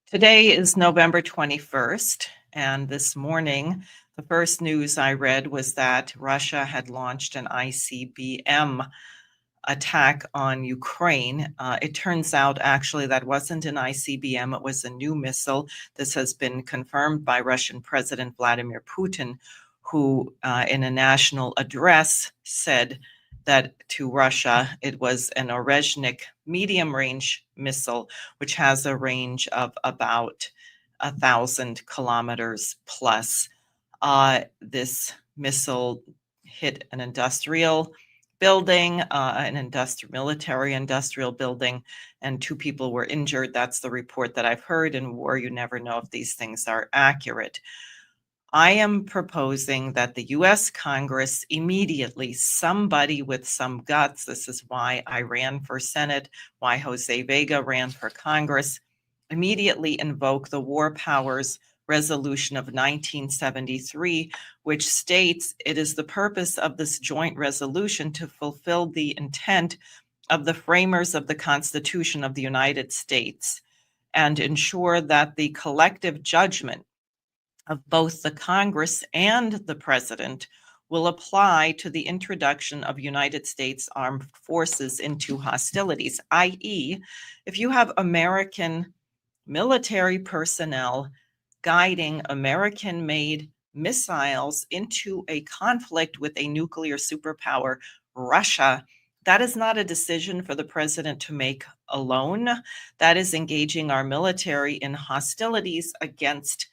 Today is November 21st, and this morning, the first news I read was that Russia had launched an ICBM attack on Ukraine. It turns out, actually, that wasn't an ICBM, it was a new missile. This has been confirmed by Russian President Vladimir Putin, who, in a national address, said that to Russia it was an Orezhnik medium-range missile, which has a range of about 1,000 kilometers plus. This missile hit an industrial building, military industrial building, and 2 people were injured. That's the report that I've heard. In war, you never know if these things are accurate. I am proposing that the US Congress immediately, somebody with some guts, this is why I ran for Senate, why Jose Vega ran for Congress, immediately invoke the War Powers Resolution of 1973, which states it is the purpose of this joint resolution to fulfill the intent of the framers of the Constitution of the United States and ensure that the collective judgment of both the Congress and the President will apply to the introduction of United States armed forces into hostilities, i.e., if you have American military personnel guiding American-made missiles into a conflict with a nuclear superpower, Russia, that is not a decision for the president to make alone. That is engaging our military in hostilities against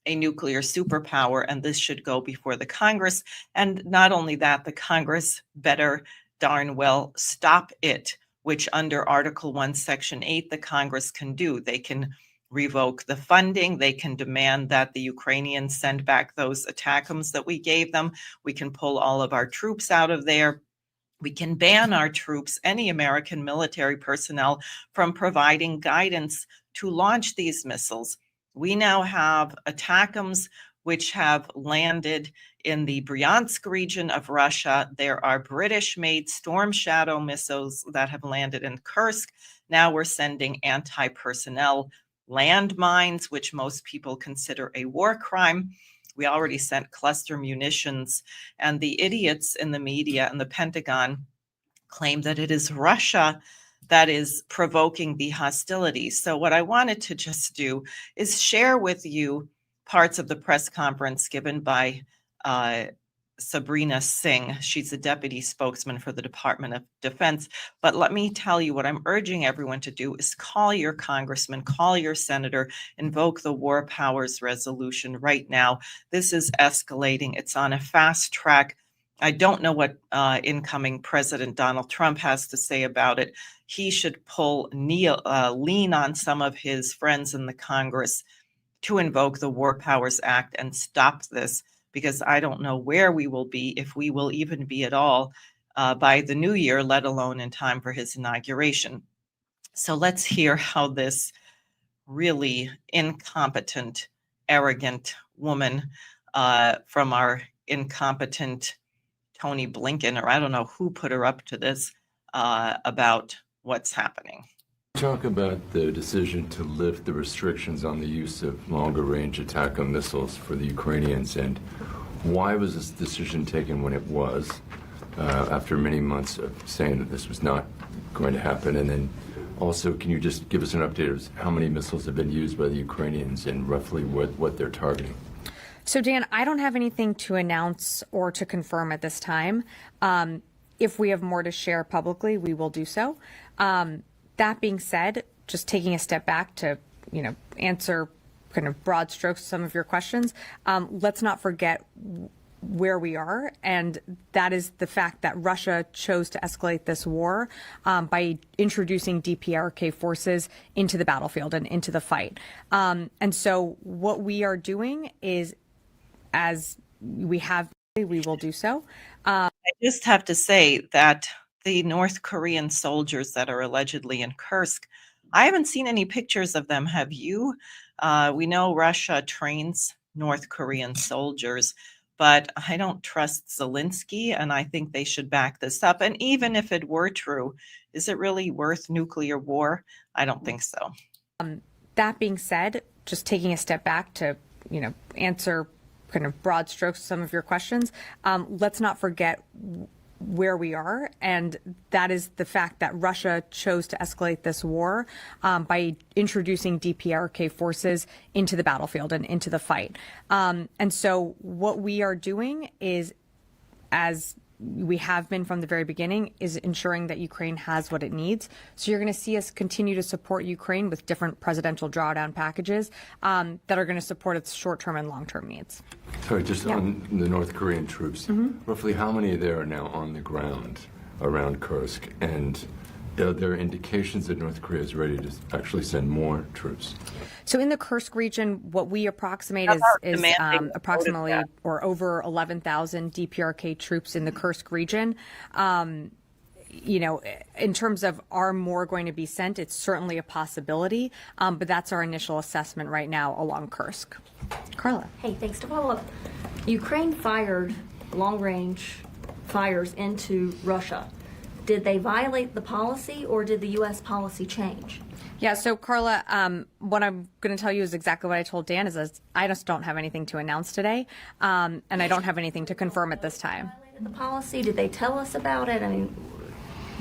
a nuclear superpower, and this should go before the Congress. And not only that, the Congress better darn well stop it, which under Article 1, Section 8, the Congress can do. They can revoke the funding. They can demand that the Ukrainians send back those ATACMS that we gave them. We can pull all of our troops out of there. We can ban our troops, any American military personnel, from providing guidance to launch these missiles. We now have ATACMS which have landed in the Bryansk region of Russia. There are British-made Storm Shadow missiles that have landed in Kursk. Now we're sending anti-personnel landmines, which most people consider a war crime. We already sent cluster munitions, and the idiots in the media and the Pentagon claim that it is Russia that is provoking the hostilities. So what I wanted to just do is share with you parts of the press conference given by Sabrina Singh. She's a deputy spokesman for the Department of Defense. But let me tell you, what I'm urging everyone to do is call your congressman, call your senator, invoke the War Powers Resolution right now. This is escalating. It's on a fast track. I don't know what incoming President Donald Trump has to say about it. He should lean on some of his friends in the Congress to invoke the War Powers Act and stop this, because I don't know where we will be, if we will even be at all, by the new year, let alone in time for his inauguration. So let's hear how this really incompetent, arrogant woman from our incompetent Tony Blinken, or I don't know who put her up to this, about what's happening. Talk about the decision to lift the restrictions on the use of longer-range ATACMS missiles for the Ukrainians, and why was this decision taken when it was, after many months of saying that this was not going to happen? And then also, can you just give us an update of how many missiles have been used by the Ukrainians and roughly what they're targeting? So, Dan, I don't have anything to announce or to confirm at this time. If we have more to share publicly, we will do so. That being said, just taking a step back to, answer kind of broad strokes some of your questions, let's not forget where we are, and that is the fact that Russia chose to escalate this war by introducing DPRK forces into the battlefield and into the fight. And so what we are doing is, as we have, we will do so. I just have to say that the North Korean soldiers that are allegedly in Kursk, I haven't seen any pictures of them. Have you? We know Russia trains North Korean soldiers, but I don't trust Zelensky, and I think they should back this up. And even if it were true, is it really worth nuclear war? I don't think so. That being said, just taking a step back to, answer kind of broad strokes some of your questions, let's not forget where we are, and that is the fact that Russia chose to escalate this war by introducing DPRK forces into the battlefield and into the fight. And so what we are doing is, as we have been from the very beginning, is ensuring that Ukraine has what it needs. So you're going to see us continue to support Ukraine with different presidential drawdown packages that are going to support its short-term and long-term needs. Sorry, just on the North Korean troops, roughly how many there are now on the ground around Kursk? And are there indications that North Korea is ready to actually send more troops? So in the Kursk region, what we approximate is approximately or over 11,000 DPRK troops in the Kursk region. In terms of are more going to be sent, it's certainly a possibility, but that's our initial assessment right now along Kursk. Carla. Hey, thanks. To follow up, Ukraine fired long-range fires into Russia. Did they violate the policy, or did the U.S. policy change? Yeah, so Carla, what I'm going to tell you is exactly what I told Dan, is I just don't have anything to announce today, and I don't have anything to confirm at this time. Violated the policy? Did they tell us about it? I mean,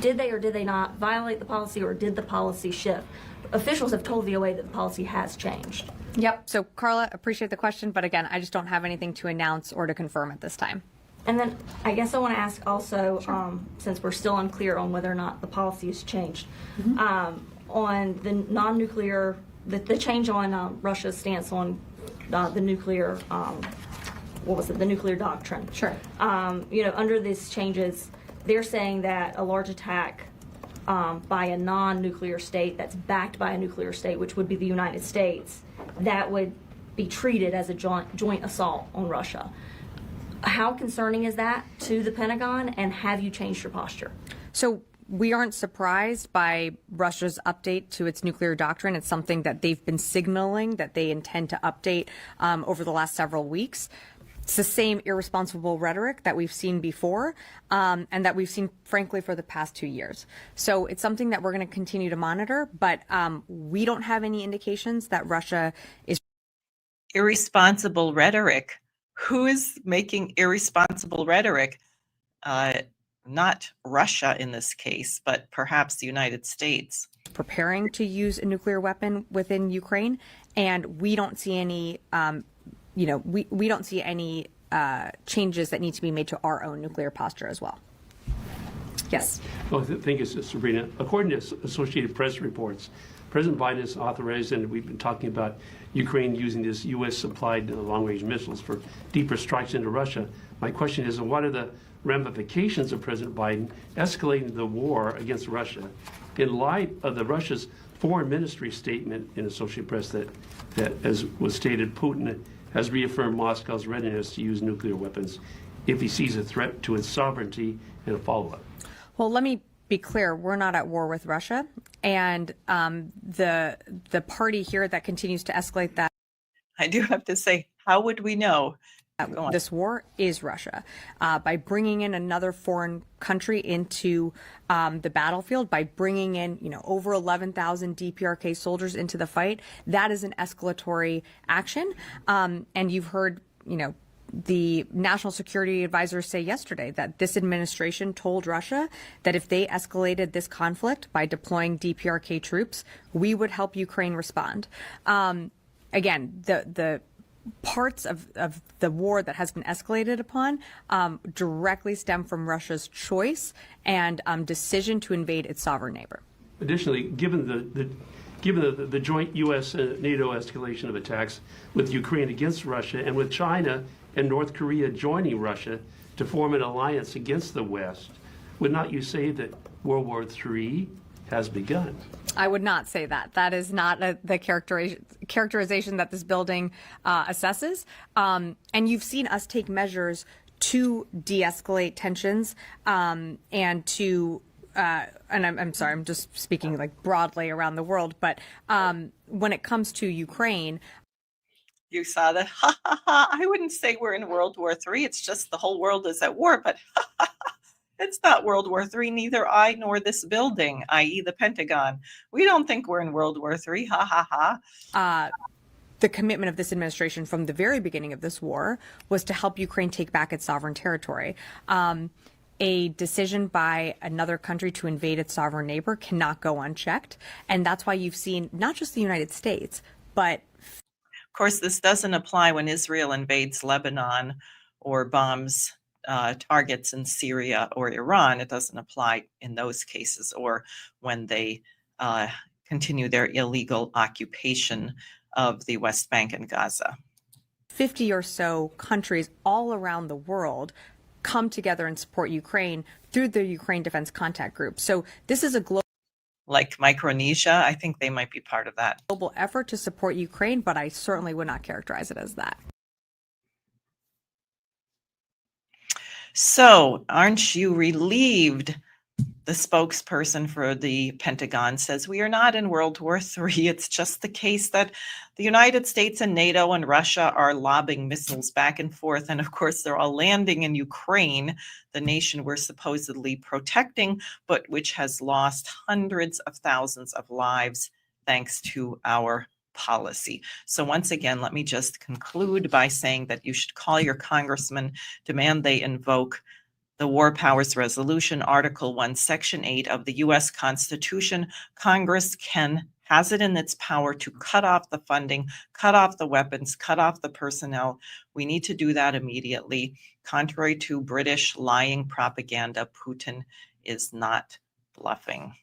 did they or did they not violate the policy, or did the policy shift? Officials have told VOA that the policy has changed. Yep. So Carla, appreciate the question, but again, I just don't have anything to announce or to confirm at this time. And then I guess I want to ask also, since we're still unclear on whether or not the policy has changed, on the non-nuclear, the change on Russia's stance on the nuclear, the nuclear doctrine. Sure. Under these changes, they're saying that a large attack by a non-nuclear state that's backed by a nuclear state, which would be the United States, that would be treated as a joint assault on Russia. How concerning is that to the Pentagon, and have you changed your posture? So we aren't surprised by Russia's update to its nuclear doctrine. It's something that they've been signaling that they intend to update over the last several weeks. It's the same irresponsible rhetoric that we've seen before, and that we've seen, frankly, for the past 2 years. So it's something that we're going to continue to monitor, but we don't have any indications that Russia is Irresponsible rhetoric. Who is making irresponsible rhetoric? Not Russia in this case, but perhaps the United States. preparing to use a nuclear weapon within Ukraine, and we don't see any, we don't see any changes that need to be made to our own nuclear posture as well. Yes. Well, thank you, Sabrina. According to Associated Press reports, President Biden has authorized, and we've been talking about Ukraine using this U.S.-supplied long-range missiles for deeper strikes into Russia. My question is, what are the ramifications of President Biden escalating the war against Russia in light of the Russia's foreign ministry statement in Associated Press that as was stated, Putin has reaffirmed Moscow's readiness to use nuclear weapons if he sees a threat to its sovereignty, and a follow-up? Well, let me be clear, we're not at war with Russia, and the party here that continues to escalate that. I do have to say, how would we know? This war is Russia. By bringing in another foreign country into the battlefield, by bringing in, over 11,000 DPRK soldiers into the fight, that is an escalatory action. And you've heard, the National Security Advisor say yesterday that this administration told Russia that if they escalated this conflict by deploying DPRK troops, we would help Ukraine respond. Again, the parts of the war that has been escalated upon directly stem from Russia's choice and decision to invade its sovereign neighbor. Additionally, given the joint U.S. and NATO escalation of attacks with Ukraine against Russia, and with China and North Korea joining Russia to form an alliance against the West, would not you say that World War III has begun? I would not say that. That is not the characterization that this building assesses. And you've seen us take measures to de-escalate tensions and to and I'm sorry, I'm just speaking like broadly around the world, but when it comes to Ukraine, You saw that. Ha ha ha. I wouldn't say we're in World War III. It's just the whole world is at war, but It's not World War III, neither I nor this building, i.e. the Pentagon. We don't think we're in World War III, ha ha ha. The commitment of this administration from the very beginning of this war was to help Ukraine take back its sovereign territory. A decision by another country to invade its sovereign neighbor cannot go unchecked. And that's why you've seen not just the United States, but... Of course, this doesn't apply when Israel invades Lebanon or bombs targets in Syria or Iran. It doesn't apply in those cases, or when they continue their illegal occupation of the West Bank and Gaza. 50 or so countries all around the world come together and support Ukraine through the Ukraine Defense Contact Group. So this is a global... Like Micronesia, I think they might be part of that. Global effort to support Ukraine, but I certainly would not characterize it as that. So, aren't you relieved? The spokesperson for the Pentagon says we are not in World War III. It's just the case that the United States and NATO and Russia are lobbing missiles back and forth. And of course, they're all landing in Ukraine, the nation we're supposedly protecting, but which has lost hundreds of thousands of lives thanks to our policy. So once again, let me just conclude by saying that you should call your congressman, demand they invoke the War Powers Resolution, Article 1, Section 8 of the U.S. Constitution. Congress has it in its power to cut off the funding, cut off the weapons, cut off the personnel. We need to do that immediately. Contrary to British lying propaganda, Putin is not bluffing.